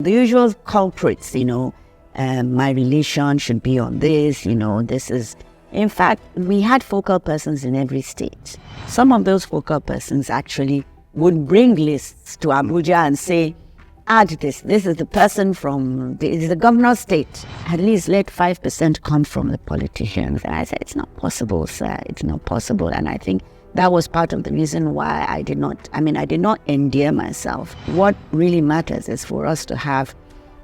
The usual culprits, my relation should be on this, this is... In fact, we had focal persons in every state. Some of those focal persons actually would bring lists to Abuja and say, add this is the person from the governor's state. At least let 5% come from the politicians. And I said, it's not possible, sir. It's not possible. And I think that was part of the reason why I did not endear myself. What really matters is for us to have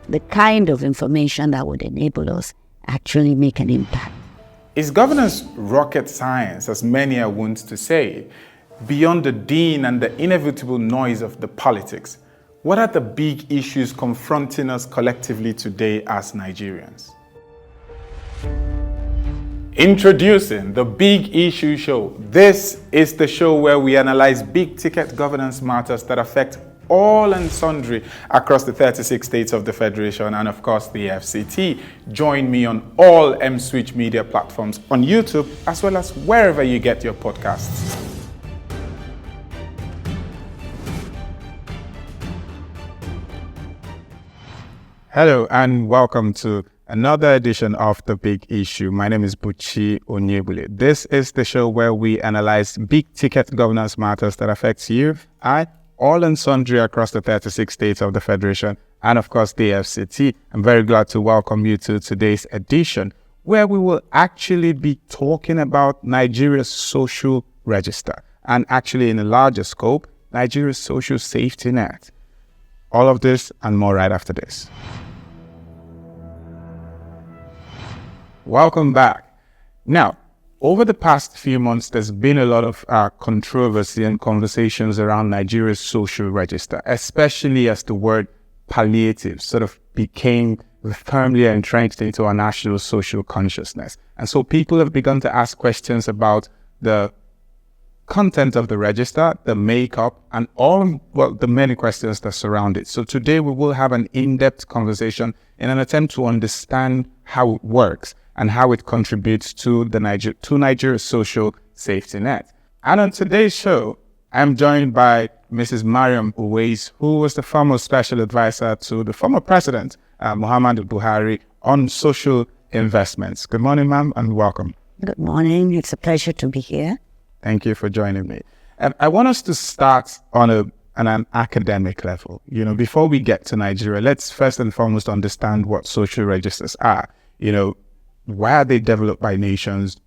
the kind of information that would enable us actually make an impact. Is governance rocket science, as many are wont to say, beyond the din and the inevitable noise of the politics? What are the big issues confronting us collectively today as Nigerians? Introducing the Big Issue Show. This is the show where we analyze big-ticket governance matters that affect all and sundry across the 36 states of the Federation and, of course, the FCT. Join me on all Mswitch media platforms on YouTube, as well as wherever you get your podcasts. Hello and welcome to another edition of The Big Issue. My name is Buchi Onyebule. This is the show where we analyze big-ticket governance matters that affect you, all and sundry across the 36 states of the Federation and, of course, the FCT. I'm very glad to welcome you to today's edition, where we will actually be talking about Nigeria's social register and, actually in a larger scope, Nigeria's social safety net. All of this and more right after this. Welcome back. Now, over the past few months, there's been a lot of controversy and conversations around Nigeria's social register, especially as the word palliative sort of became firmly entrenched into our national social consciousness. And so people have begun to ask questions about the content of the register, the makeup, and the many questions that surround it. So today we will have an in-depth conversation in an attempt to understand how it works and how it contributes to Nigeria's social safety net. And on today's show, I'm joined by Mrs. Mariam Uwais, who was the former special advisor to the former president, Muhammadu Buhari, on social investments. Good morning, ma'am, and welcome. Good morning. It's a pleasure to be here. Thank you for joining me. I want us to start on an academic level. Before we get to Nigeria, let's first and foremost understand what social registers are. Why are they developed by nations?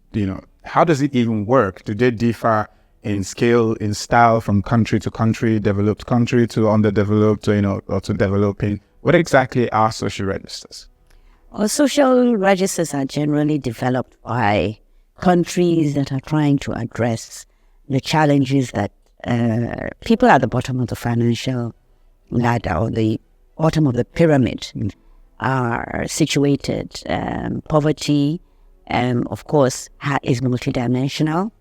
How does it even work? Do they differ in scale, in style, from country to country, developed country to underdeveloped, or to developing? What exactly are social registers? Well, social registers are generally developed by countries that are trying to address the challenges that people at the bottom of the financial ladder or the bottom of the pyramid are situated. Poverty, of course, is multidimensional.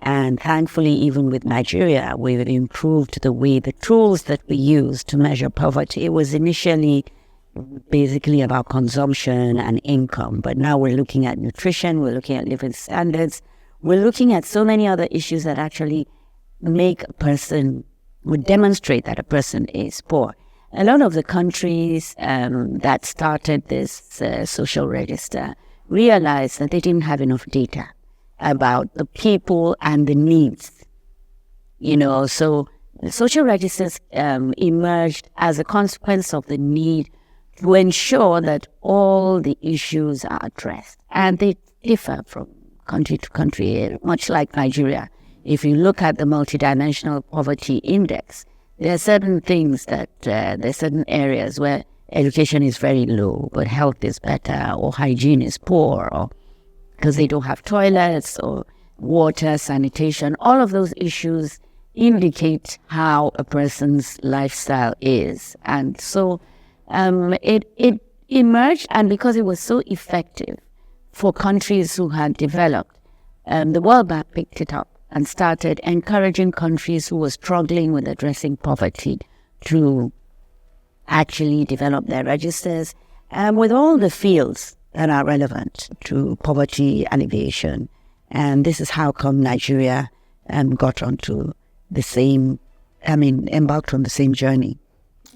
And thankfully, even with Nigeria, we've improved the tools that we use to measure poverty. It was initially basically about consumption and income, but now we're looking at nutrition, we're looking at living standards, we're looking at so many other issues that actually would demonstrate that a person is poor. A lot of the countries that started this social register realized that they didn't have enough data about the people and the needs. So the social registers emerged as a consequence of the need to ensure that all the issues are addressed. And they differ from country to country, much like Nigeria. If you look at the multidimensional poverty index, there are certain things there are certain areas where education is very low, but health is better, or hygiene is poor, or because they don't have toilets, or water, sanitation. All of those issues indicate how a person's lifestyle is. And so it emerged, and because it was so effective for countries who had developed, the World Bank picked it up and started encouraging countries who were struggling with addressing poverty to actually develop their registers with all the fields that are relevant to poverty alleviation. And this is how come Nigeria embarked on the same journey.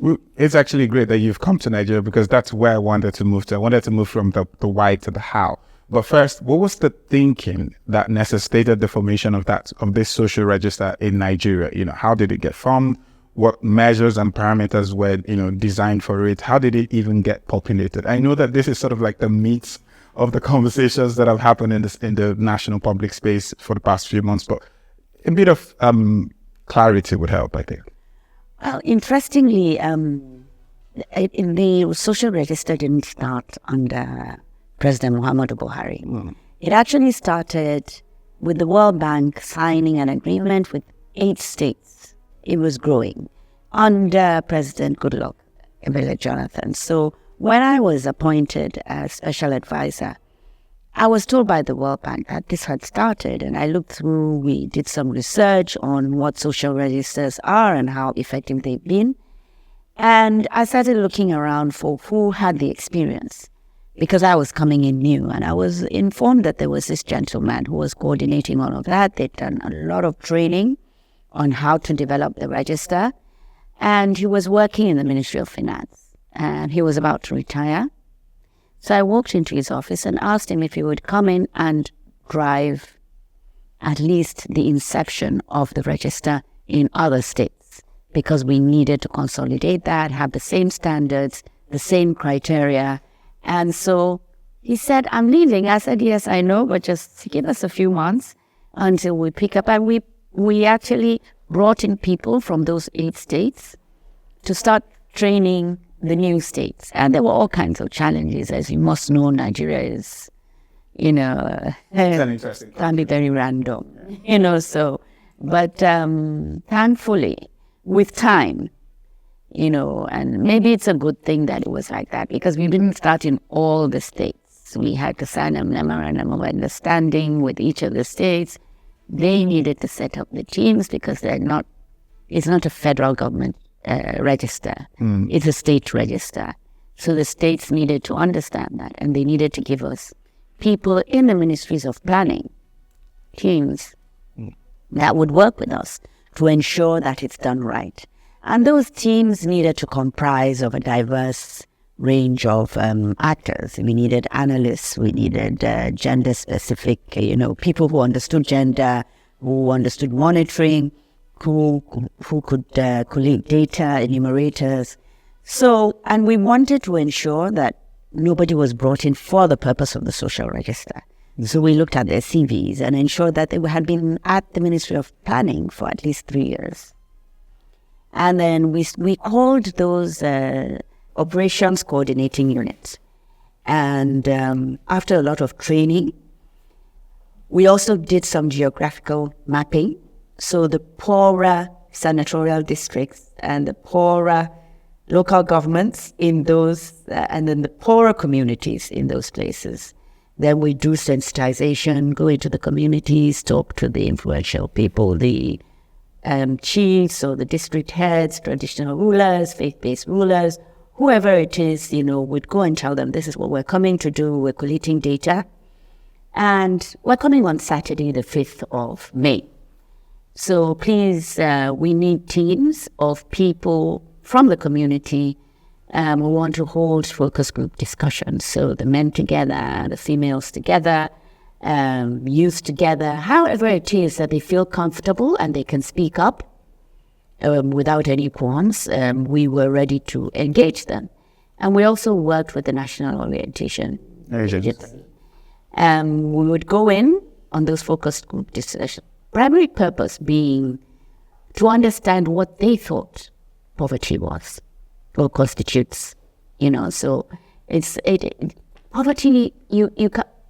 Well, it's actually great that you've come to Nigeria, because that's where I wanted to move to. I wanted to move from the why to the how. But first, what was the thinking that necessitated the formation of this social register in Nigeria? How did it get formed? What measures and parameters were, designed for it? How did it even get populated? I know that this is sort of like the meat of the conversations that have happened in the national public space for the past few months, but a bit of clarity would help, I think. Well, interestingly, the social register didn't start under President Muhammadu Buhari. It actually started with the World Bank signing an agreement with 8 states. It was growing under President Goodluck Ebele Jonathan. So when I was appointed as special advisor, I was told by the World Bank that this had started, and I looked through, we did some research on what social registers are and how effective they've been. And I started looking around for who had the experience, because I was coming in new, and I was informed that there was this gentleman who was coordinating all of that. They'd done a lot of training on how to develop the register, and he was working in the Ministry of Finance, and he was about to retire. So I walked into his office and asked him if he would come in and drive at least the inception of the register in other states, because we needed to consolidate that, have the same standards, the same criteria. And so he said, I'm leaving. I said, yes, I know, but just give us a few months until we pick up. And we actually brought in people from those 8 states to start training the new states. And there were all kinds of challenges. As you must know, Nigeria is, can be very random, but thankfully, with time, and maybe it's a good thing that it was like that, because we didn't start in all the states. We had to sign a memorandum of understanding with each of the states. They needed to set up the teams, because it's not a federal government register. It's a state register. So the states needed to understand that, and they needed to give us people in the ministries of planning, teams that would work with us to ensure that it's done right. And those teams needed to comprise of a diverse range of actors. We needed analysts, we needed gender-specific, people who understood gender, who understood monitoring, who could collect data, enumerators. So, and we wanted to ensure that nobody was brought in for the purpose of the social register. So we looked at their CVs and ensured that they had been at the Ministry of Planning for at least 3 years. And then we called those operations coordinating units. And after a lot of training, we also did some geographical mapping. So the poorer senatorial districts and the poorer local governments in those, and then the poorer communities in those places. Then we do sensitization, go into the communities, talk to the influential people, the chiefs or the district heads, traditional rulers, faith-based rulers, whoever it is, would go and tell them, this is what we're coming to do, we're collating data. And we're coming on Saturday, the 5th of May. So please, we need teams of people from the community. We want to hold focus group discussions. So the men together, the females together, youth together, however it is that they feel comfortable and they can speak up without any qualms. We were ready to engage them. And we also worked with the National Orientation Agency. We would go in on those focus group discussions. Primary purpose being to understand what they thought poverty was or constitutes, So poverty.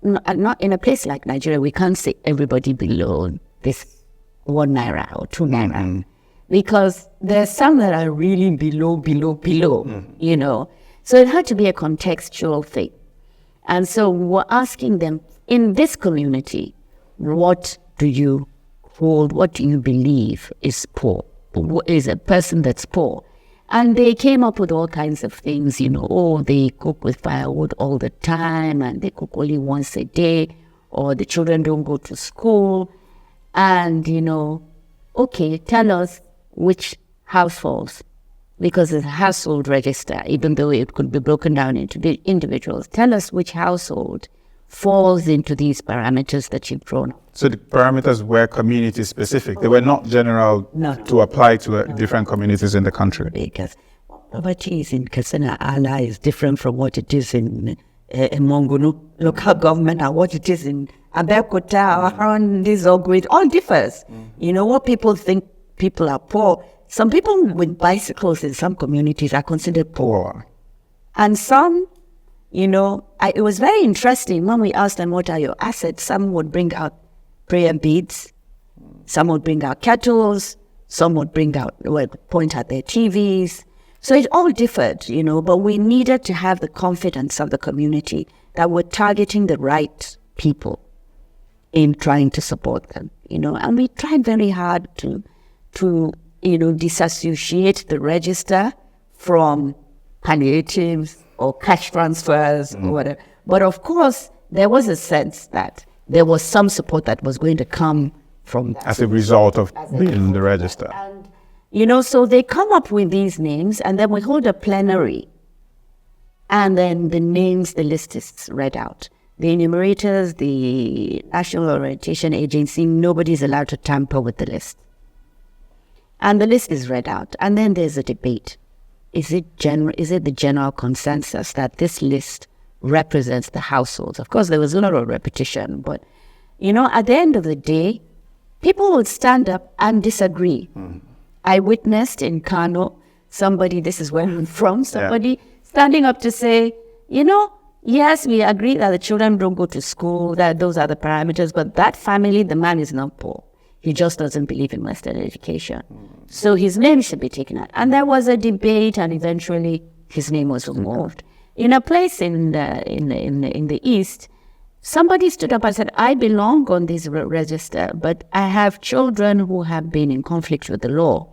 Not in a place like Nigeria, we can't say everybody below this 1 naira or 2 naira, because there's some that are really below, So it had to be a contextual thing. And so we're asking them, in this community, what do you hold, what do you believe is poor? Is a person that's poor? And they came up with all kinds of things, they cook with firewood all the time, and they cook only once a day, or the children don't go to school. And, okay, tell us which households, because it's a household register, even though it could be broken down into the individuals. Tell us which household falls into these parameters that you've drawn. So the parameters were community specific. They were not general to apply to different communities in the country. Because poverty is in Katsina Ala is different from what it is in Mongunu local government and what it is in Abeokuta or around this Ogrid. All differs. You know, what people think people are poor. Some people with bicycles in some communities are considered poor. And some, you know, it was very interesting when we asked them, what are your assets? Some would bring out prayer beads. Some would bring out kettles. Some would point at their TVs. So it all differed, you know, but we needed to have the confidence of the community that we're targeting the right people in trying to support them, you know. And we tried very hard to you know, disassociate the register from palliatives or cash transfers or whatever. But of course, there was a sense that there was some support that was going to come from that. As a result of being in the register. And, you know, so they come up with these names and then we hold a plenary. And then the list is read out. The enumerators, the National Orientation Agency, nobody's allowed to tamper with the list. And the list is read out. And then there's a debate. Is it the general consensus that this list represents the households? Of course, there was a lot of repetition. But, you know, at the end of the day, people would stand up and disagree. I witnessed in Kano, this is where I'm from, standing up to say, you know, yes, we agree that the children don't go to school, that those are the parameters, but that family, the man is not poor. He just doesn't believe in Western education. So his name should be taken out. And there was a debate, and eventually his name was removed. In a place in the East, somebody stood up and said, I belong on this register, but I have children who have been in conflict with the law.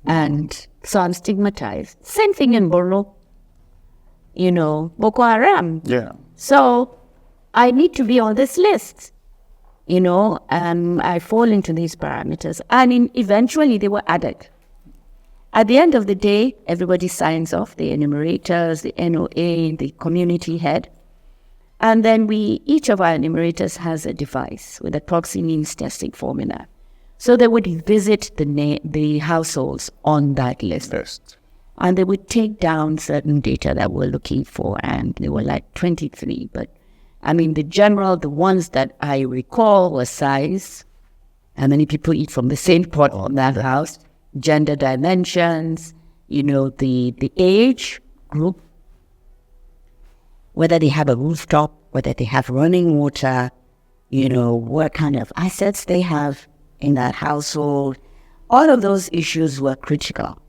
And so I'm stigmatized. Same thing in Borno, you know, Boko Haram. Yeah. So I need to be on this list. You know, I fall into these parameters. And eventually they were added. At the end of the day, everybody signs off, the enumerators, the NOA, the community head. And then each of our enumerators has a device with a proxy means testing formula. So they would visit the households on that list. And they would take down certain data that we're looking for. And there were like 23, but I mean, the ones that I recall were size, how many people eat from the same pot in that house, gender dimensions, you know, the age group, whether they have a rooftop, whether they have running water, you know, what kind of assets they have in that household. All of those issues were critical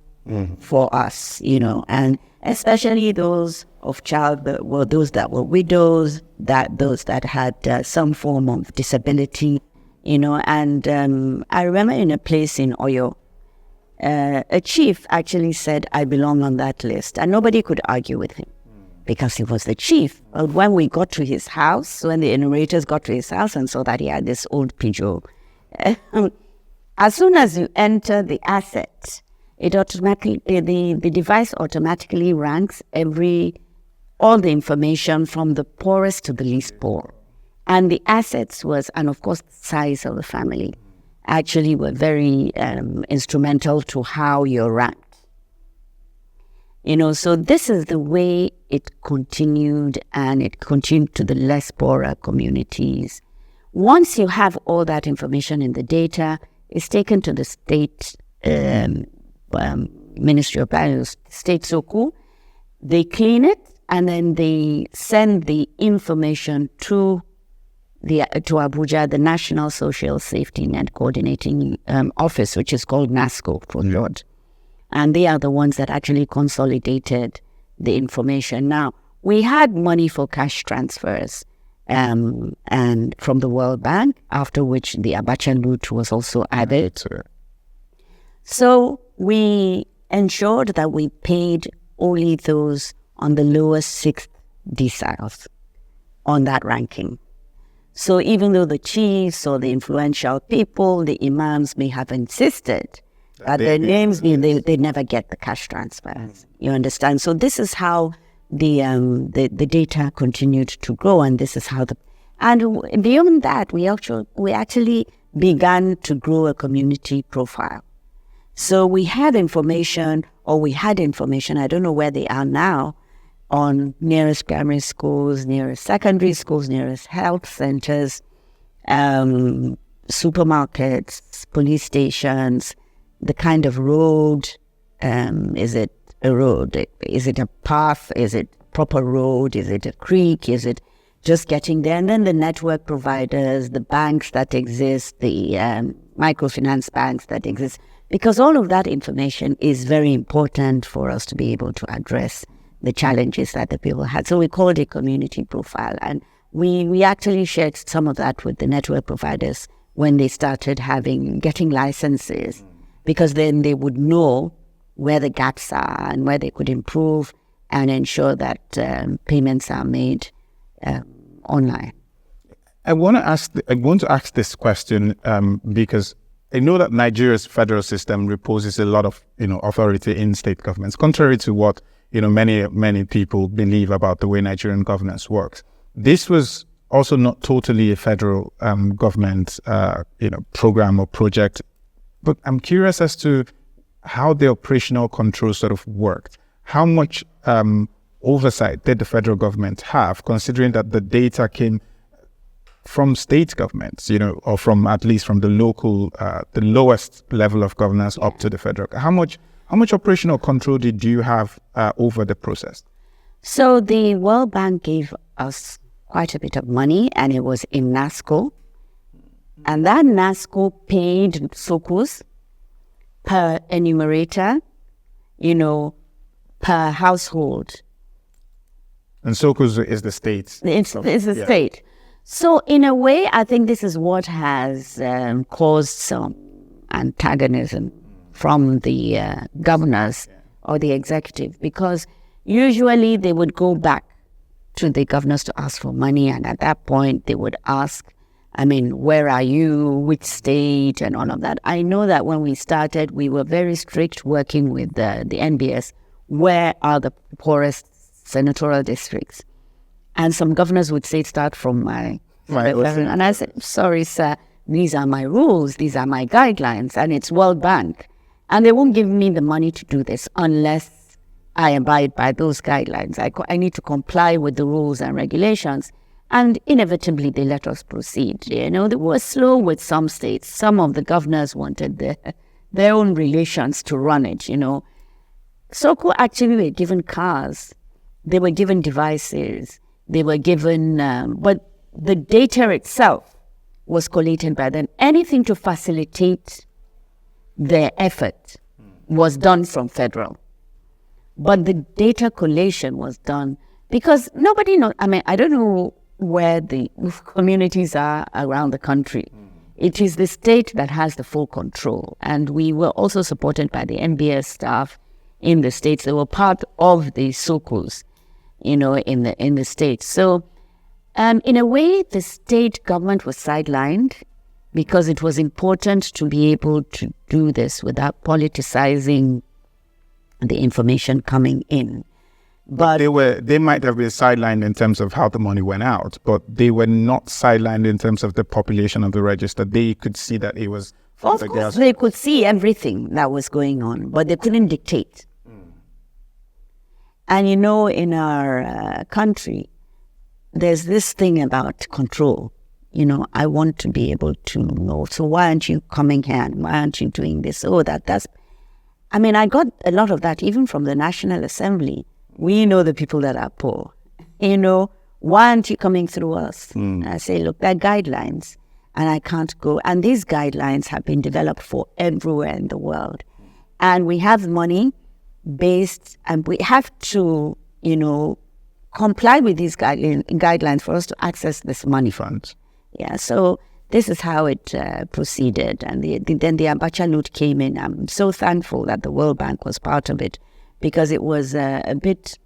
for us, you know, and especially those of those that were widows, those that had some form of disability, you know. And I remember in a place in Oyo, a chief actually said, I belong on that list. And nobody could argue with him because he was the chief. But when we got to his house, when the enumerators got to his house and saw that he had this old Peugeot, as soon as you enter the asset, it automatically, the device automatically ranks all the information from the poorest to the least poor. And the assets and of course, the size of the family actually were very instrumental to how you're ranked. You know, so this is the way it continued, and it continued to the less poorer communities. Once you have all that information in the data, it's taken to the state Ministry of Planning, State Soku. They clean it, and then they send the information to Abuja, the National Social Safety Net Coordinating Office, which is called NASCO for short. And they are the ones that actually consolidated the information. Now, we had money for cash transfers and from the World Bank, after which the Abacha loot was also added. So we ensured that we paid only those on the lowest 6th deciles on that ranking. So even though the chiefs or the influential people, the imams may have insisted But their names, they never get the cash transfers. You understand? So this is how the data continued to grow, and this is how and beyond that, we actually began to grow a community profile. So we had information, I don't know where they are now, on nearest primary schools, nearest secondary schools, nearest health centers, supermarkets, police stations, the kind of road. Is it a road? Is it a path? Is it proper road? Is it a creek? Is it just getting there? And then the network providers, the banks that exist, the microfinance banks that exist, because all of that information is very important for us to be able to address the challenges that the people had. So we called it community profile. And we actually shared some of that with the network providers when they started getting licenses, because then they would know where the gaps are and where they could improve and ensure that payments are made online. I want to ask this question because I know that Nigeria's federal system reposes a lot of authority in state governments, contrary to what many people believe about the way Nigerian governance works. This was also not totally a federal government program or project, but I'm curious as to how the operational control sort of worked. How much oversight did the federal government have, considering that the data came from state governments, or from at least from the local, the lowest level of governance up to the federal? How much operational control did you have over the process? So the World Bank gave us quite a bit of money, and it was in NASCO. And that NASCO paid SOCOs per enumerator, per household. And SOCOs is the state. It's the state. So in a way, I think this is what has caused some antagonism from the governors or the executive, because usually they would go back to the governors to ask for money, and at that point they would ask, where are you, which state, and all of that. I know that when we started, we were very strict working with the NBS. Where are the poorest senatorial districts? And some governors would say, start from my level. And I said, sorry, sir, these are my rules, these are my guidelines, and it's World Bank. And they won't give me the money to do this unless I abide by those guidelines. I need to comply with the rules and regulations. And inevitably, they let us proceed. They were slow with some states. Some of the governors wanted their own relations to run it, SOCO actually were given cars. They were given devices. They were given, but the data itself was collated by them. Anything to facilitate their effort was done from federal. But the data collation was done because nobody knows. I don't know where the communities are around the country. It is the state that has the full control. And we were also supported by the MBS staff in the states. They were part of the SOCOs, in the states. So in a way, the state government was sidelined because it was important to be able to do this without politicizing the information coming in. But they might have been sidelined in terms of how the money went out, but they were not sidelined in terms of the population of the register. They could see that it was... Of course, they could see everything that was going on, but they couldn't dictate. And in our country, there's this thing about control. I want to be able to know. So why aren't you coming here? And why aren't you doing this? Oh, that's... I got a lot of that even from the National Assembly. We know the people that are poor. Why aren't you coming through us? I say, look, there are guidelines, and I can't go. And these guidelines have been developed for everywhere in the world. And we have money based, and we have to, comply with these guidelines for us to access this money funds. Yeah, so this is how it proceeded. And then the Abacha loot came in. I'm so thankful that the World Bank was part of it, because it was a bit,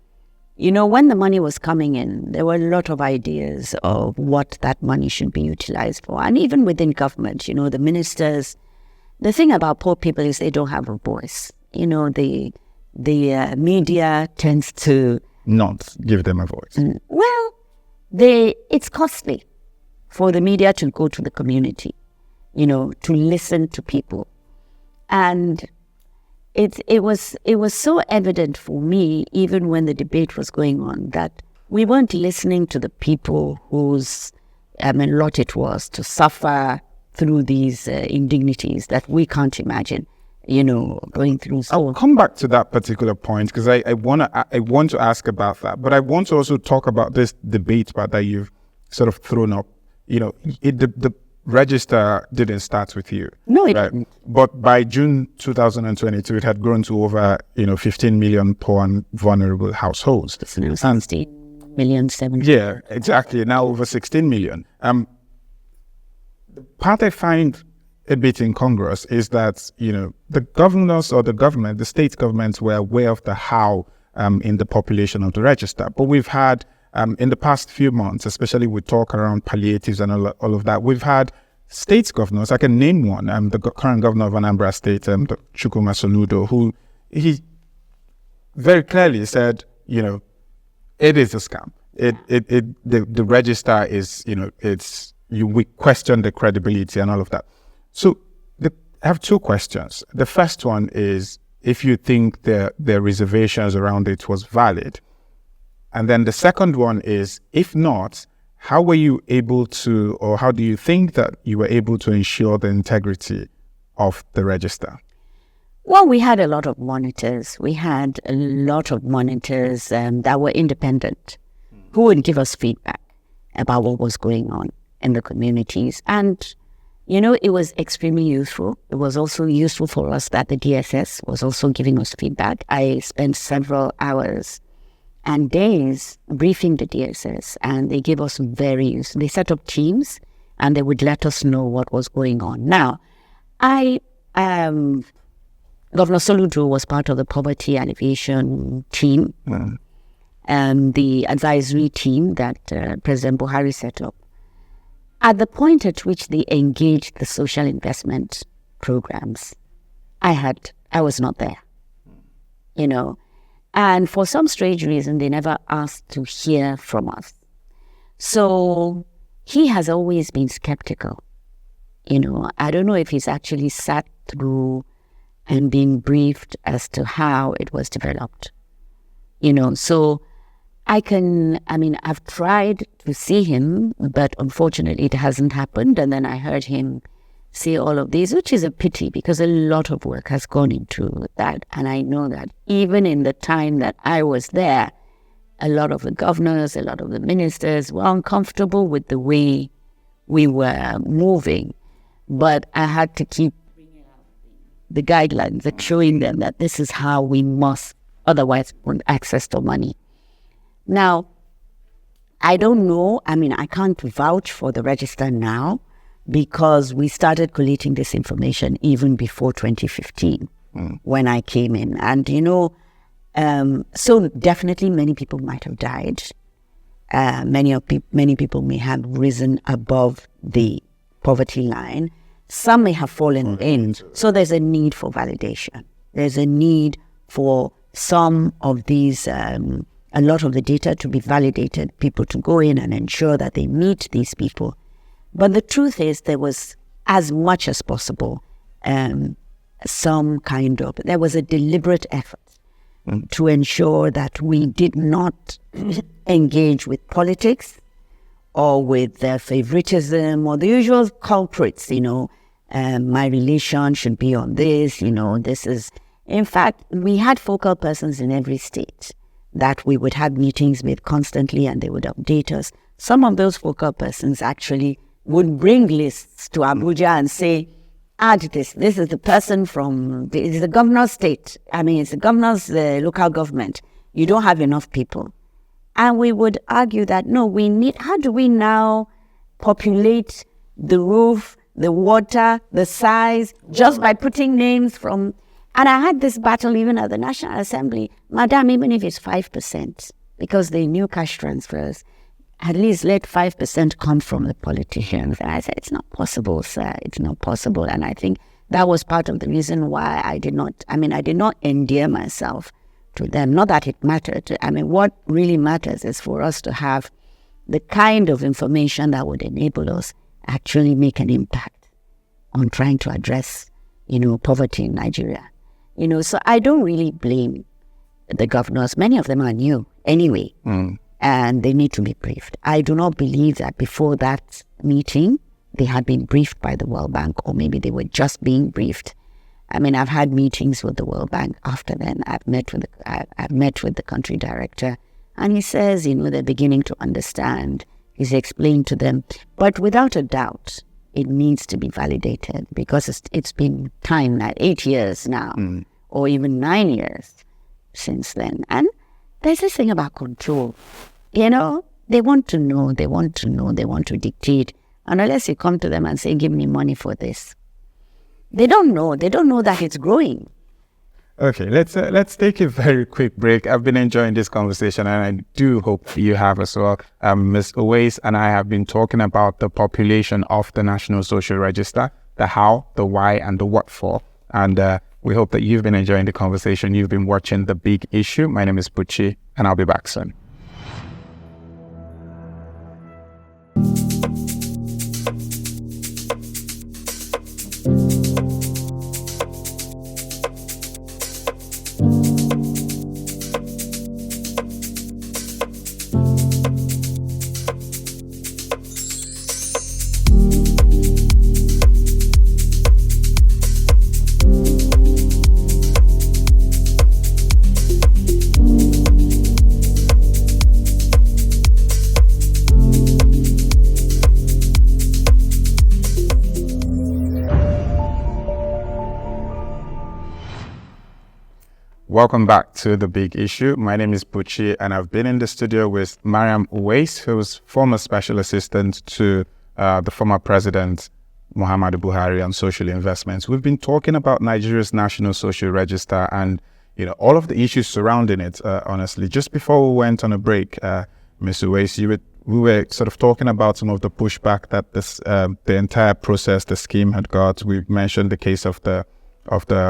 when the money was coming in, there were a lot of ideas of what that money should be utilized for. And even within government, the ministers the thing about poor people is they don't have a voice. The media tends to not give them a voice. Well, it's costly for the media to go to the community, to listen to people. And it was so evident for me, even when the debate was going on, that we weren't listening to the people whose lot it was to suffer through these indignities that we can't imagine, going through. I'll come back to that particular point because I want to ask about that, but I want to also talk about this debate that you've sort of thrown up. The register didn't start with you. No, it right? didn't. But by June 2022, it had grown to over 15 million poor and vulnerable households. It's now 16 million, 17. Yeah, exactly. Now over 16 million. The part I find a bit incongruous is that, the governors or the government, the state governments were aware of the how in the population of the register. But we've had, in the past few months, especially with talk around palliatives and all of that, we've had state governors. I can name one, the current governor of Anambra State, Chukwuma Soludo, who he very clearly said, it is a scam. The register is, we question the credibility and all of that. So I have two questions. The first one is if you think the reservations around it was valid. And then the second one is, if not, how were you able to, or how do you think that you were able to ensure the integrity of the register? Well, we had a lot of monitors. We had a lot of monitors that were independent, who would give us feedback about what was going on in the communities. And, it was extremely useful. It was also useful for us that the DSS was also giving us feedback. I spent several hours and days briefing the DSS, and they gave us they set up teams, and they would let us know what was going on. Now, Governor Soludo was part of the Poverty Alleviation team, and the advisory team that President Buhari set up. At the point at which they engaged the social investment programs, I was not there, and for some strange reason, they never asked to hear from us. So he has always been skeptical. I don't know if he's actually sat through and been briefed as to how it was developed. So I've tried to see him, but unfortunately it hasn't happened. And then I heard him say all of these, which is a pity because a lot of work has gone into that. And I know that even in the time that I was there, a lot of the governors, a lot of the ministers were uncomfortable with the way we were moving. But I had to keep bringing out the guidelines and showing them that this is how we must, otherwise we won't access to money. Now, I don't know. I can't vouch for the register now because we started collating this information even before 2015 when I came in. And, so definitely many people might have died. Many people may have risen above the poverty line. Some may have fallen in. So there's a need for validation. There's a need for some of these a lot of the data to be validated, people to go in and ensure that they meet these people. But the truth is there was, as much as possible, there was a deliberate effort to ensure that we did not engage with politics or with favoritism or the usual culprits, my relation should be on this, this is... In fact, we had focal persons in every state that we would have meetings with constantly, and they would update us. Some of those focal persons actually would bring lists to Abuja and say, add this. This is the person it's the governor's state. It's the governor's local government. You don't have enough people. And we would argue that, no, how do we now populate the roof, the water, the size, just by putting names from... And I had this battle even at the National Assembly. Madam, even if it's 5%, because they knew cash transfers, at least let 5% come from the politicians. And I said, it's not possible, sir. It's not possible. And I think that was part of the reason why I did not endear myself to them. Not that it mattered. What really matters is for us to have the kind of information that would enable us actually make an impact on trying to address, poverty in Nigeria. So I don't really blame the governors. Many of them are new anyway, and they need to be briefed. I do not believe that before that meeting, they had been briefed by the World Bank, or maybe they were just being briefed. I've had meetings with the World Bank after then. I've met with the country director, and he says, they're beginning to understand. He's explained to them, but without a doubt, it needs to be validated because it's been time now, 8 years now, or even 9 years since then. And there's this thing about control. They want to know, they want to dictate. And unless you come to them and say, give me money for this, they don't know that it's growing. Okay, let's take a very quick break. I've been enjoying this conversation, and I do hope you have as well. Ms. Uwais and I have been talking about the population of the National Social Register, the how, the why, and the what for. And we hope that you've been enjoying the conversation. You've been watching The Big Issue. My name is Buchi, and I'll be back soon. Welcome back to The Big Issue. My name is Buchi, and I've been in the studio with Mariam Uwais, who's former special assistant to the former president, Muhammadu Buhari, on social investments. We've been talking about Nigeria's National Social Register and all of the issues surrounding it, honestly. Just before we went on a break, Ms. Uwais, we were sort of talking about some of the pushback that the entire process, the scheme had got. We've mentioned the case of the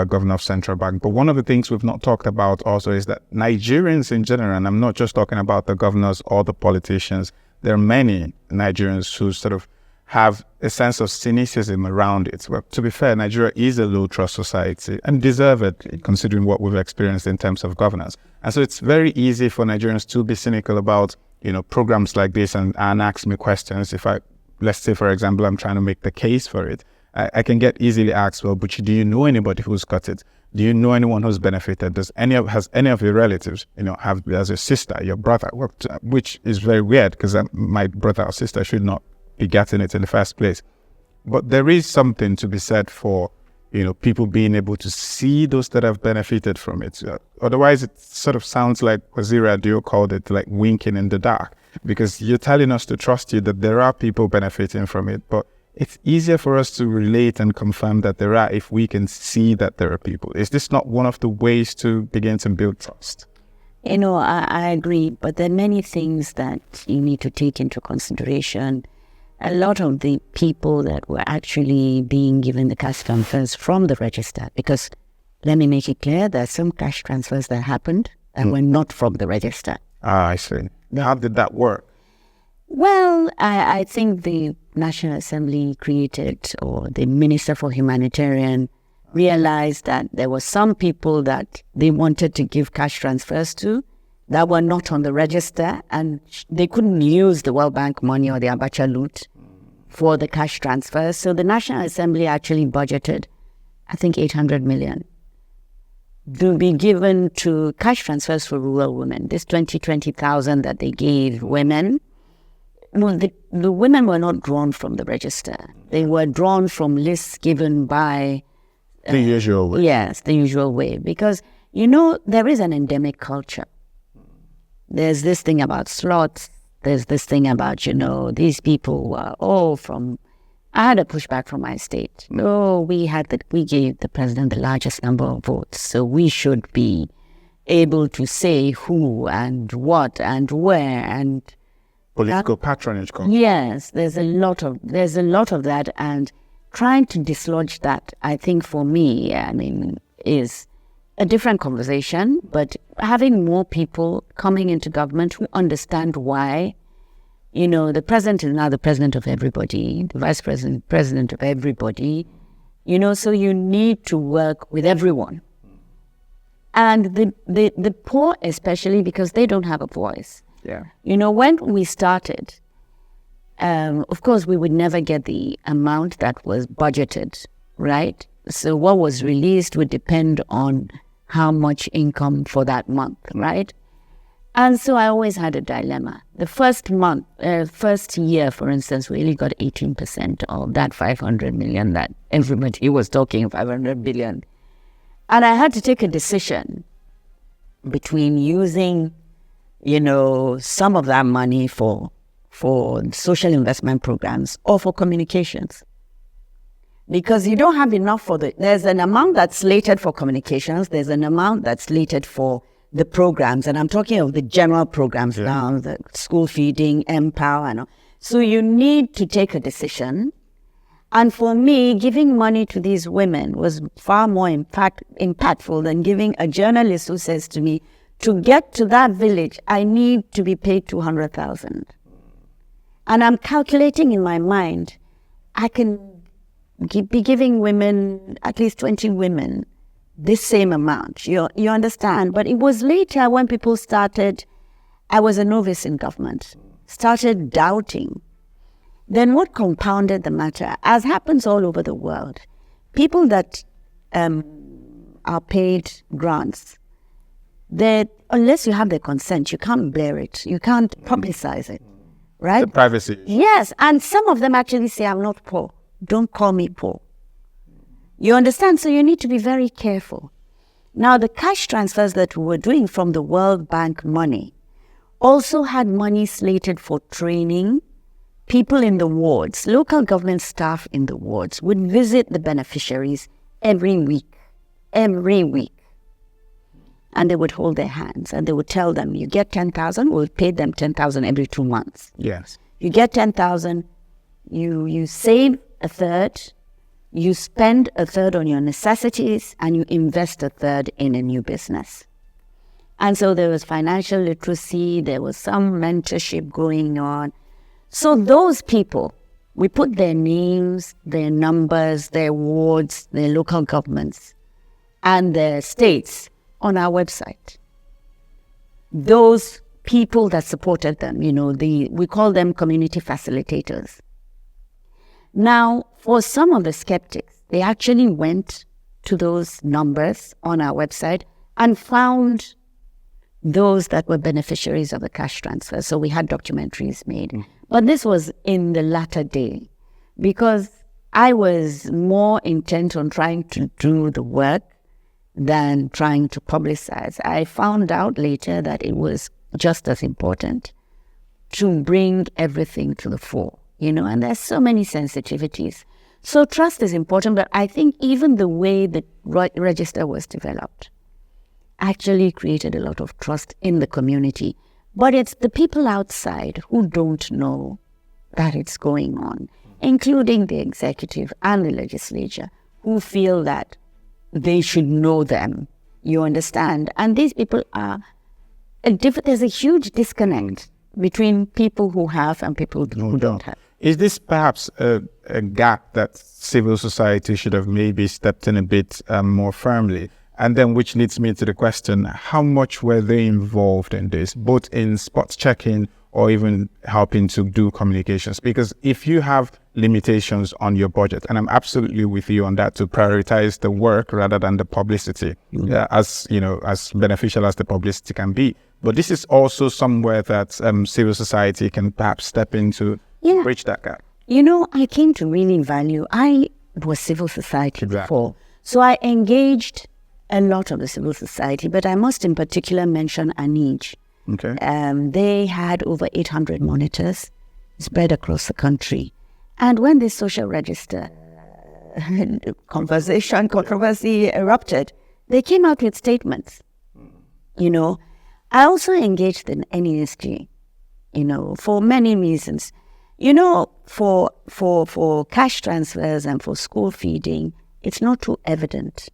governor of Central Bank. But one of the things we've not talked about also is that Nigerians in general, and I'm not just talking about the governors or the politicians, there are many Nigerians who sort of have a sense of cynicism around it. Well, to be fair, Nigeria is a low-trust society, and deservedly, considering what we've experienced in terms of governance. And so it's very easy for Nigerians to be cynical about, programs like this and ask me questions. Let's say, for example, I'm trying to make the case for it. I can get easily asked, well, but do you know anybody who's got it? Do you know anyone who's benefited? Has any of your relatives, as your sister, your brother, which is very weird because my brother or sister should not be getting it in the first place. But there is something to be said for, people being able to see those that have benefited from it. Otherwise, it sort of sounds like Waziri Adio called it like winking in the dark, because you're telling us to trust you that there are people benefiting from it, but it's easier for us to relate and confirm that there are if we can see that there are people. Is this not one of the ways to begin to build trust? I agree, but there are many things that you need to take into consideration. A lot of the people that were actually being given the cash transfers from the register, because let me make it clear, there are some cash transfers that happened that were not from the register. I see. How did that work? Well, I think the National Assembly created, or the Minister for Humanitarian realized that there were some people that they wanted to give cash transfers to that were not on the register, and they couldn't use the World Bank money or the Abacha loot for the cash transfers. So the National Assembly actually budgeted, I think, 800 million to be given to cash transfers for rural women. This 20,000 that they gave women, well, the women were not drawn from the register. They were drawn from lists given by... the usual way. Yes, the usual way. Because, there is an endemic culture. There's this thing about slots. There's this thing about, these people were all from... I had a pushback from my state. No, we gave the president the largest number of votes, so we should be able to say who and what and where and... Political patronage. Yes, there's a lot of that, and trying to dislodge that, I think for me, is a different conversation, but having more people coming into government who understand why, the president is now the president of everybody, the vice president, president of everybody, so you need to work with everyone. And the poor especially, because they don't have a voice. Yeah. When we started, of course, we would never get the amount that was budgeted, right? So what was released would depend on how much income for that month, right? And so I always had a dilemma. The first year, for instance, we only got 18% of that 500 million that everybody was talking, 500 billion. And I had to take a decision between using, some of that money for social investment programs or for communications. Because you don't have enough there's an amount that's slated for communications, there's an amount that's slated for the programs, and I'm talking of the general programs now, the school feeding, Empower, and all. So you need to take a decision. And for me, giving money to these women was far more impactful than giving a journalist who says to me, to get to that village, I need to be paid 200,000. And I'm calculating in my mind, I can be giving women, at least 20 women, this same amount. You understand? But it was later when people started, I was a novice in government, started doubting. Then what compounded the matter, as happens all over the world, people that are paid grants, that unless you have their consent, you can't bear it. You can't publicize it, right? The privacy. Yes, and some of them actually say, I'm not poor. Don't call me poor. You understand? So you need to be very careful. Now, the cash transfers that we were doing from the World Bank money also had money slated for training. People in the wards, local government staff in the wards would visit the beneficiaries every week. And they would hold their hands and they would tell them, you get 10,000, we'll pay them 10,000 every 2 months. Yes. You get 10,000, you save a third, you spend a third on your necessities, and you invest a third in a new business. And so there was financial literacy, there was some mentorship going on. So those people, we put their names, their numbers, their wards, their local governments, and their states on our website. Those people that supported them, we call them community facilitators. Now, for some of the skeptics, they actually went to those numbers on our website and found those that were beneficiaries of the cash transfer. So we had documentaries made. But this was in the latter day, because I was more intent on trying to do the work than trying to publicize. I found out later that it was just as important to bring everything to the fore, and there's so many sensitivities. So trust is important, but I think even the way the register was developed actually created a lot of trust in the community. But it's the people outside who don't know that it's going on, including the executive and the legislature, who feel that they should know them. You understand? And these people are, there's a huge disconnect between people who have and people who don't have. Is this perhaps a gap that civil society should have maybe stepped in a bit more firmly? And then which leads me to the question, how much were they involved in this, both in spot checking or even helping to do communications? Because if you have limitations on your budget, and I'm absolutely with you on that, to prioritize the work rather than the publicity, as beneficial as the publicity can be. But this is also somewhere that civil society can perhaps step in to bridge that gap. I came to really value, I was civil society before. So I engaged a lot of the civil society, but I must in particular mention ANIJ. Okay. They had over 800 monitors spread across the country. And when this social register controversy erupted, they came out with statements. I also engaged in NESG, for many reasons. You know, for cash transfers and for school feeding, it's not too evident.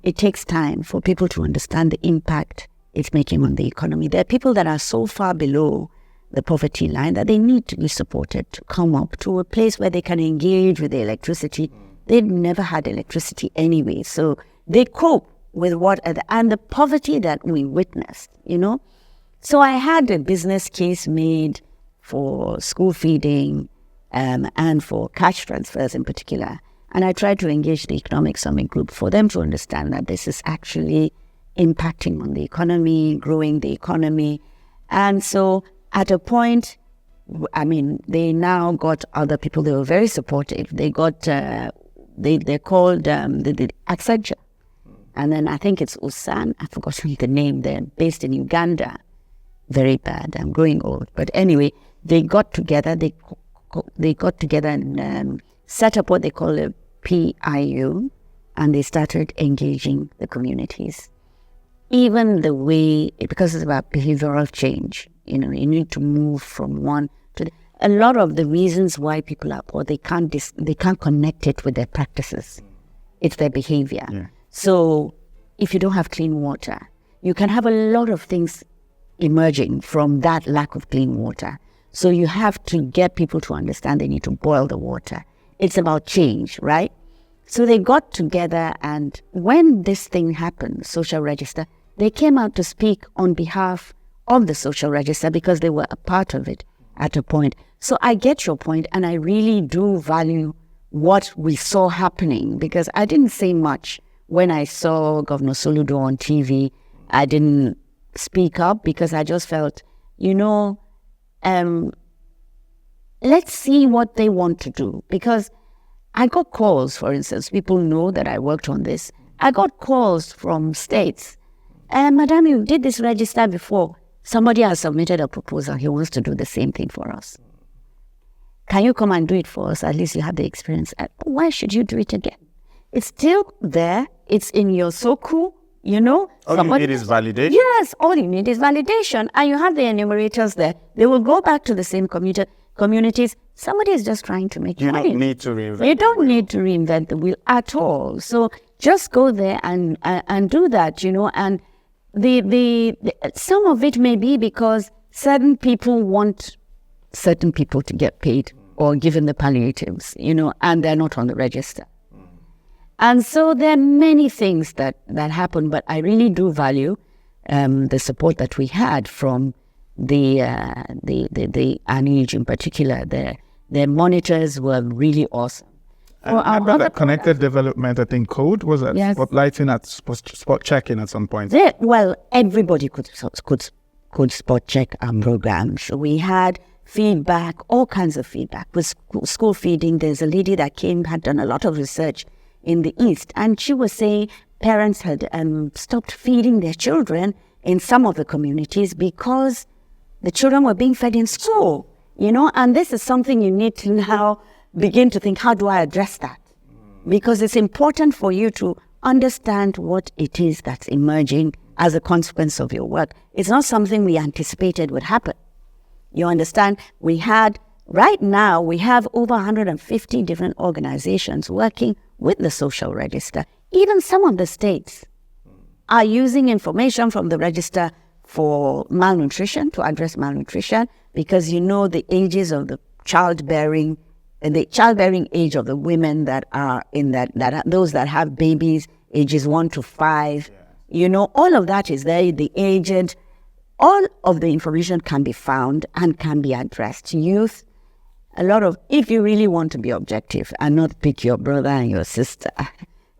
It takes time for people to understand the impact it's making on the economy. There are people that are so far below the poverty line that they need to be supported to come up to a place where they can engage with the electricity. They've never had electricity anyway, so they cope with and the poverty that we witnessed, you know. So I had a business case made for school feeding and for cash transfers in particular. And I tried to engage the Economic Summit Group for them to understand that this is actually impacting on the economy, growing the economy. And so at a point, I mean, they now got other people. They were very supportive. They got, they're called the Accenture. And then I think it's Usan. I've forgotten the name. They're based in Uganda. Very bad. I'm growing old. But anyway, they got together. They got together and set up what they call a PIU, and they started engaging the communities. Even the way, because it's about behavioral change, you know, you need to move from one to a lot of the reasons why people are poor, they can't connect it with their practices. It's their behavior. Yeah. So if you don't have clean water, you can have a lot of things emerging from that lack of clean water. So you have to get people to understand they need to boil the water. It's about change, right? So they got together, and when this thing happened, social register, they came out to speak on behalf of the social register because they were a part of it at a point. So I get your point, and I really do value what we saw happening, because I didn't say much when I saw Governor Soludo on TV. I didn't speak up because I just felt, you know, let's see what they want to do. Because I got calls, for instance, people know that I worked on this. I got calls from states. Madam, you did this register before. Somebody has submitted a proposal. He wants to do the same thing for us. Can you come and do it for us? At least you have the experience. Why should you do it again? It's still there. It's in your SOKU, you know. All you need is validation? Yes, all you need is validation. And you have the enumerators there. They will go back to the same communities. Somebody is just trying to make money. You don't need to reinvent. You don't need to reinvent the wheel at all. So just go there and do that, you know. And the some of it may be because certain people want certain people to get paid or given the palliatives, you know, and they're not on the register. And so there are many things that happen, but I really do value the support that we had from the ANIJ in particular. Their monitors were really awesome. And that connected development, I think, code was at spotlighting at spot checking at some point. Well, everybody could spot check our programs. We had feedback, all kinds of feedback. With school feeding, there's a lady that had done a lot of research in the East, and she was saying parents had stopped feeding their children in some of the communities because the children were being fed in school, you know, and this is something you need to now begin to think, how do I address that? Because it's important for you to understand what it is that's emerging as a consequence of your work. It's not something we anticipated would happen. You understand? Right now, we have over 150 different organizations working with the social register. Even some of the states are using information from the register for malnutrition, to address malnutrition, because you know the ages of the childbearing age of the women that are in those that have babies, ages 1 to 5. Yeah. You know, all of that is there, the aged. All of the information can be found and can be addressed. Youth, if you really want to be objective and not pick your brother and your sister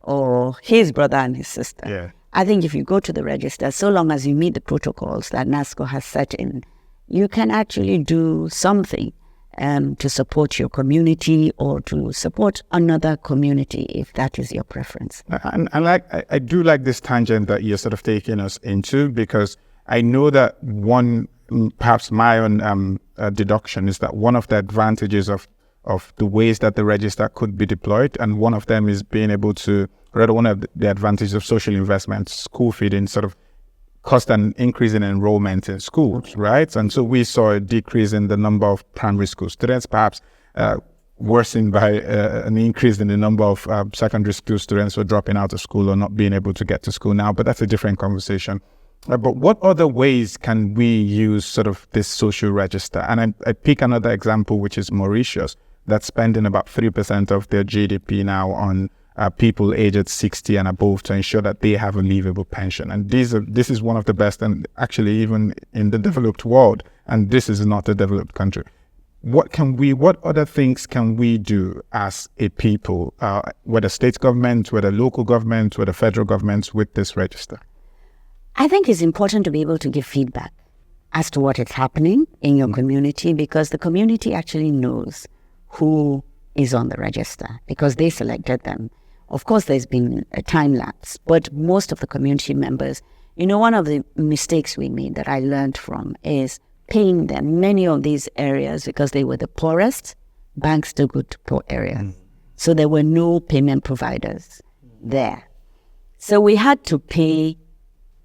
or his brother and his sister, I think if you go to the register, so long as you meet the protocols that NASCO has set in, you can actually do something to support your community or to support another community if that is your preference. And I do like this tangent that you're sort of taking us into, because I know that perhaps my own deduction is that one of the advantages of the ways that the register could be deployed, and one of them is being able to, one of the advantages of social investment, school feeding, sort of caused an increase in enrollment in schools, right? And so we saw a decrease in the number of primary school students, perhaps worsened by an increase in the number of secondary school students who are dropping out of school or not being able to get to school now. But that's a different conversation. But what other ways can we use sort of this social register? And I pick another example, which is Mauritius, that's spending about 3% of their GDP now on people aged 60 and above to ensure that they have a livable pension. And this is one of the best, and actually even in the developed world, and this is not a developed country. What other things can we do as a people, whether state government, whether local government, whether federal governments, with this register? I think it's important to be able to give feedback as to what is happening in your community, because the community actually knows who is on the register because they selected them. Of course, there's been a time lapse, but most of the community members, one of the mistakes we made that I learned from is paying them many of these areas because they were the poorest. Banks to go to poor areas. So there were no payment providers there. So we had to pay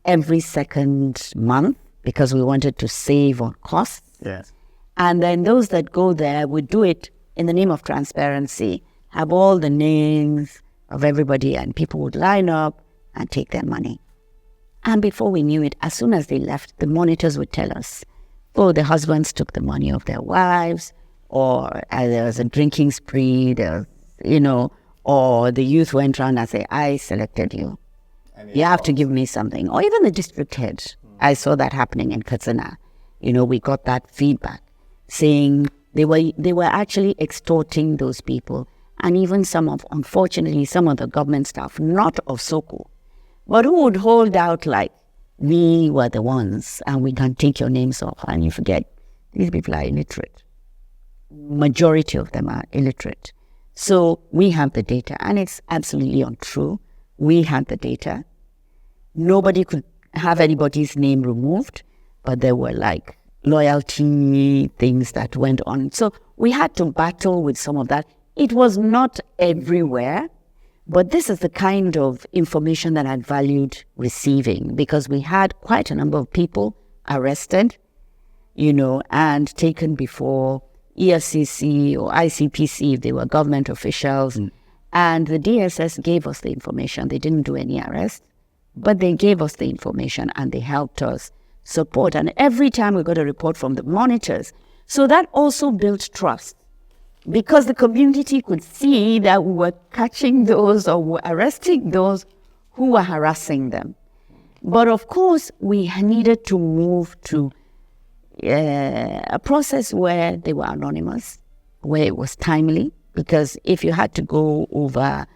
every second month because we wanted to save on costs. Yes. And then those that go there would do it in the name of transparency, have all the names of everybody, and people would line up and take their money. And before we knew it, as soon as they left, the monitors would tell us, oh, the husbands took the money of their wives, or there was a drinking spree, or the youth went around and said, I selected you. You have to give me something. Or even the district head. I saw that happening in Katsina. We got that feedback saying they were actually extorting those people. And even unfortunately, some of the government staff, not of Soko, but who would hold out like, we were the ones and we can take your names off. And you forget, these people are illiterate. Majority of them are illiterate. So we have the data, and it's absolutely untrue. We had the data. Nobody could have anybody's name removed, but there were like loyalty things that went on. So we had to battle with some of that. It was not everywhere, but this is the kind of information that I valued receiving, because we had quite a number of people arrested, and taken before EFCC or ICPC if they were government officials. And the DSS gave us the information. They didn't do any arrest, but they gave us the information and they helped us support. And every time we got a report from the monitors. So that also built trust, because the community could see that we were catching those or were arresting those who were harassing them. But of course, we needed to move to a process where they were anonymous, where it was timely, because if you had to go over,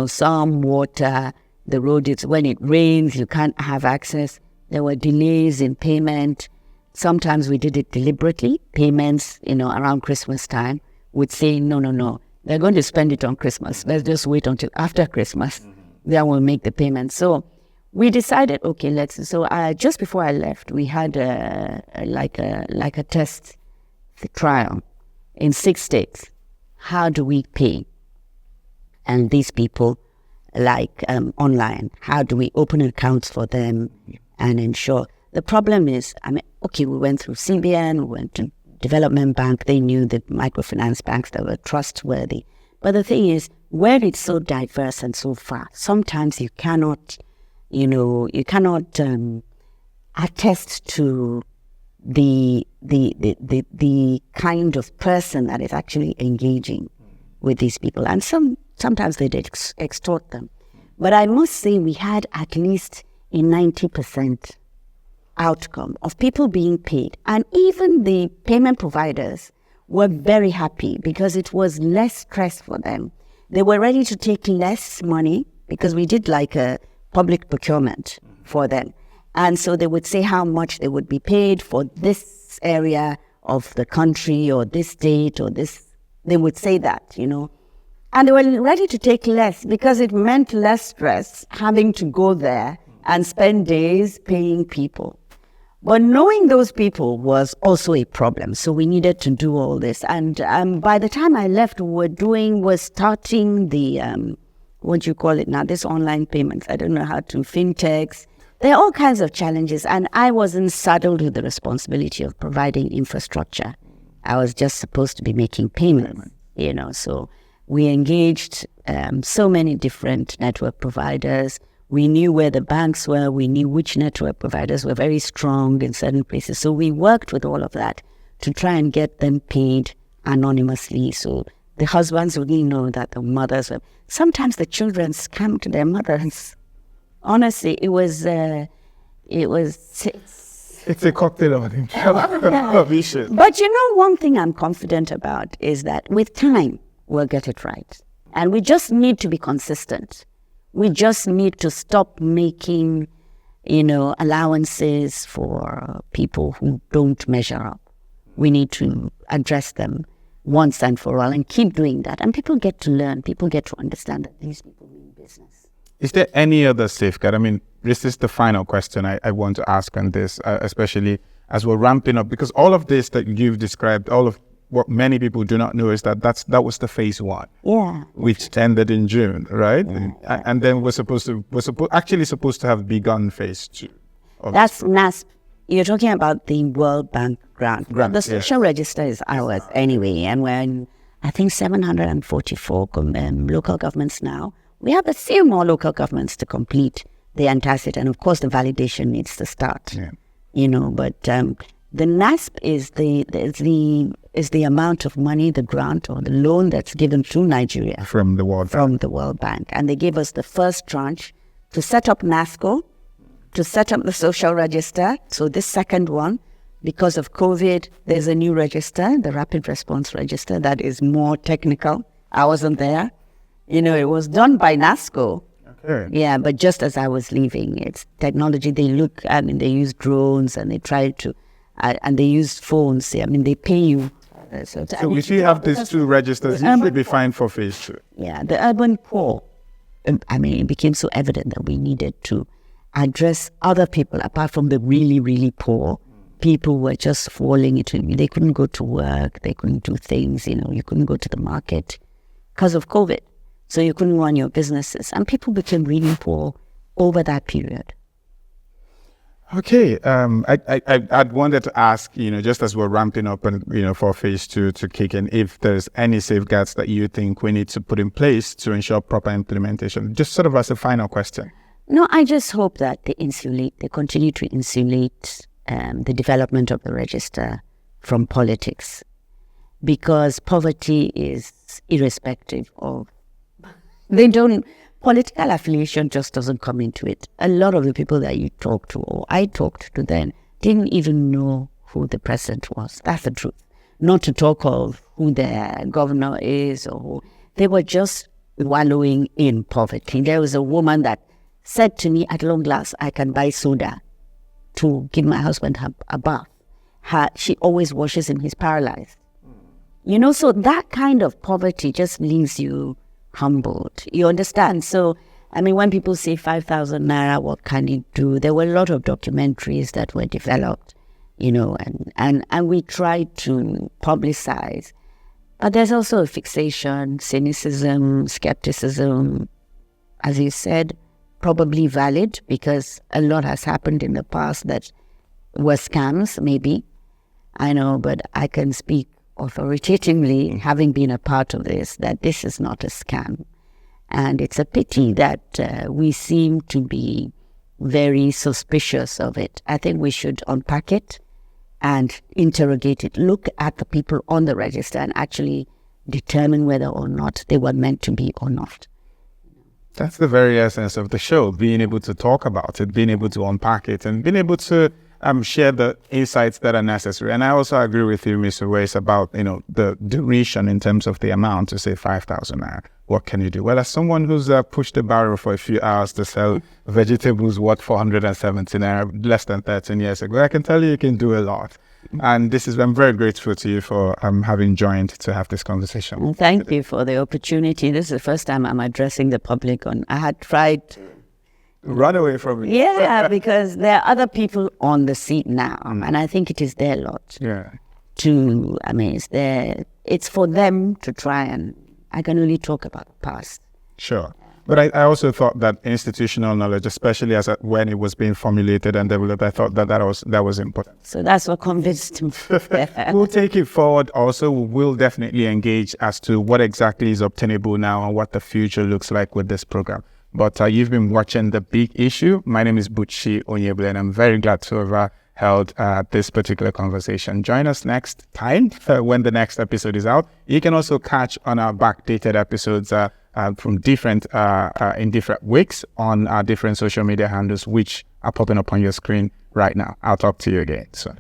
some water, the road is, when it rains, you can't have access. There were delays in payment. Sometimes we did it deliberately. Payments, around Christmas time would say, no, they're going to spend it on Christmas. Let's just wait until after Christmas. Then we'll make the payment. So we decided, okay, so just before I left, we had a test trial in 6 states. How do we pay? And these people, online, how do we open accounts for them and ensure? The problem is, we went through CBN, we went to Development Bank, they knew the microfinance banks that were trustworthy. But the thing is, where it's so diverse and so far, sometimes you cannot attest to the kind of person that is actually engaging with these people. And sometimes they did extort them. But I must say we had at least a 90% outcome of people being paid. And even the payment providers were very happy because it was less stress for them. They were ready to take less money because we did like a public procurement for them. And so they would say how much they would be paid for this area of the country or this state or this. They would say that, And they were ready to take less because it meant less stress having to go there and spend days paying people. But knowing those people was also a problem. So we needed to do all this. And by the time I left, we're starting the, what do you call it now? This online payments. I don't know how to, fintechs. there are all kinds of challenges, and I wasn't saddled with the responsibility of providing infrastructure. I was just supposed to be making payments, so we engaged so many different network providers. We knew where the banks were. We knew which network providers were very strong in certain places. So we worked with all of that to try and get them paid anonymously. So the husbands wouldn't know that the mothers were. Sometimes the children scammed their mothers. Honestly, it's a cocktail of issues. But one thing I'm confident about is that with time, we'll get it right. And we just need to be consistent. We just need to stop making, allowances for people who don't measure up. We need to address them once and for all and keep doing that. And people get to learn. People get to understand that these people mean business. Is there any other safeguard? I mean, this is the final question I want to ask on this, especially as we're ramping up, because all of this that you've described, all of what many people do not know is that was the phase 1, which ended in June, right? Yeah. And then we're supposed to have begun phase 2. That's NASP. You're talking about the World Bank grant. The social register is ours anyway, and we're in, I think, 744 local governments now. We have a few more local governments to complete the antacid, and of course the validation needs to start. Yeah. But the NASP is the amount of money, the grant or the loan that's given to Nigeria from the World Bank, and they gave us the first tranche to set up NASCO, to set up the social register. So this second one, because of COVID, there's a new register, the Rapid Response Register, that is more technical. I wasn't there. It was done by NASCO. Okay. Yeah, but just as I was leaving, it's technology. They use drones and they try to, and they use phones. They pay you. So if you have these 2 registers, you should be fine for phase 2. Yeah, the urban poor. It became so evident that we needed to address other people apart from the really, really poor. People were just falling into it. They couldn't go to work. They couldn't do things. You couldn't go to the market because of COVID. So you couldn't run your businesses. And people became really poor over that period. Okay. I'd wanted to ask, just as we're ramping up and, for phase 2 to kick in, if there's any safeguards that you think we need to put in place to ensure proper implementation, just sort of as a final question. No, I just hope that they continue to insulate the development of the register from politics, because poverty is irrespective of, political affiliation just doesn't come into it. A lot of the people that you talk to, or I talked to then, didn't even know who the president was. That's the truth. Not to talk of who the governor is, or who. They were just wallowing in poverty. There was a woman that said to me, at long last, I can buy soda to give my husband a bath. She always washes him, he's paralyzed. So that kind of poverty just leaves you humbled. You understand? So, when people say 5,000 naira, what can you do? There were a lot of documentaries that were developed, and we tried to publicize. But there's also a fixation, cynicism, skepticism, as you said, probably valid, because a lot has happened in the past that were scams, maybe. I know, but I can speak authoritatively, having been a part of this, that this is not a scam. And it's a pity that we seem to be very suspicious of it. I think we should unpack it and interrogate it. Look at the people on the register and actually determine whether or not they were meant to be or not. That's the very essence of the show, being able to talk about it, being able to unpack it, and being able to share the insights that are necessary. And I also agree with you, Mr. Weiss, about, the duration in terms of the amount, to say 5,000 naira. What can you do? Well, as someone who's pushed the barrel for a few hours to sell vegetables worth 470 naira less than 13 years ago, I can tell you can do a lot. And I'm very grateful to you for having joined to have this conversation. Well, thank you for the opportunity. This is the first time I'm addressing the public I had tried to run away from it. Yeah, because there are other people on the seat now, and I think it is their lot. Yeah. It's for them to try, and I can only talk about the past. Sure. But I also thought that institutional knowledge, especially when it was being formulated and developed, I thought that was important. So that's what convinced me. We'll take it forward also. We'll definitely engage as to what exactly is obtainable now and what the future looks like with this program. But you've been watching The Big Issue. My name is Buchi Onyebule, and I'm very glad to have held this particular conversation. Join us next time when the next episode is out. You can also catch on our backdated episodes from in different weeks on our different social media handles, which are popping up on your screen right now. I'll talk to you again soon.